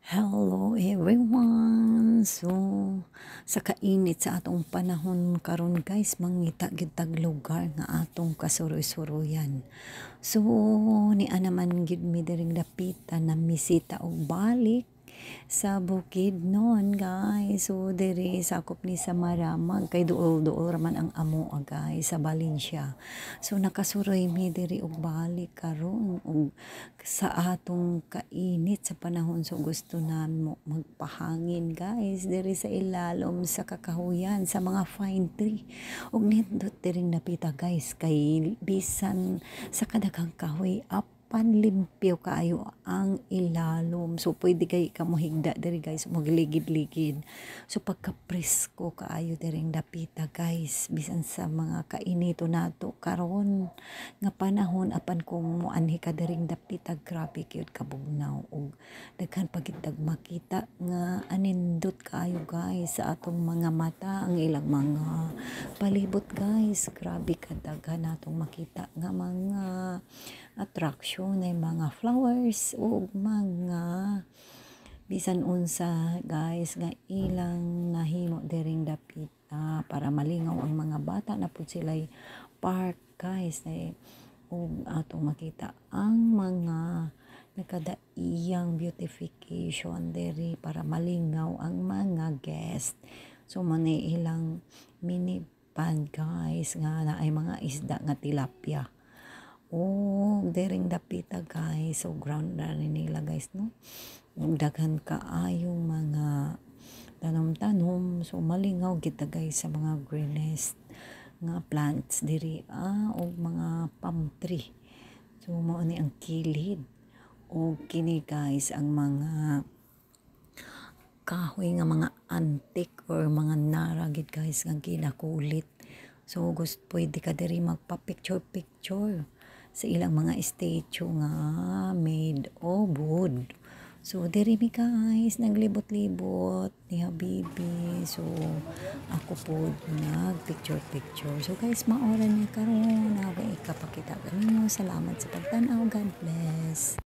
Hello everyone! So, sa kainit sa atong panahon karon guys, mangita gitag lugar nga atong kasuroy-suroyan. So, ni naman gid mi diring dapitan na misita og balik sa Bukidnon guys. So, diri sakop ni Samaramag kay duol-duol raman ang amo guys sa Valencia. So, nakasuroy mi diri og balik karon og sa atong kainit sa panahon. So gusto namo magpahangin guys diri sa ilalom sa kakahuyan sa mga fine tree og nindot diring napita guys kay bisan sa kadaghang kahoy panlimpyo kaayo ang ilalom. So pwede kay kamo higda diri guys magligid-ligid. So pagka presko kaayo diring dapita guys bisan sa mga kainito nato karon nga panahon apan kung moanhi ka diring dapita grabe gyud kabugnaw og daghan pagitag makita nga anindot kaayo guys sa atong mga mata ang ilang mga palibot guys. Grabe kadaghan natong makita nga mga attraction ay mga flowers o mga bisan unsa guys nga ilang nahimo diring dapita para malingaw ang mga bata na pud sila'y park guys ug atong makita ang mga nakadaiyang beautification diri para malingaw ang mga guest. So mani ilang mini pan guys nga naay mga isda nga tilapia. Oh, dering dapita guys. So ground na nila guys no. Daghan kaayong mga tanom-tanom. So malingaw kita guys sa mga greenest nga plants diri og mga palm tree. So mao ni ang kilid. O kini guys ang mga kahoy nga mga antique or mga naragid guys nga ginakulit. So gusto pwede ka diri magpa-picture sa ilang mga statue nga made of wood. So diri mi guys naglibot-libot ni Habibi. So ako po nag picture. So guys maoran niya karon ako ikapakita kanimo. Salamat sa pagtan-aw. God bless.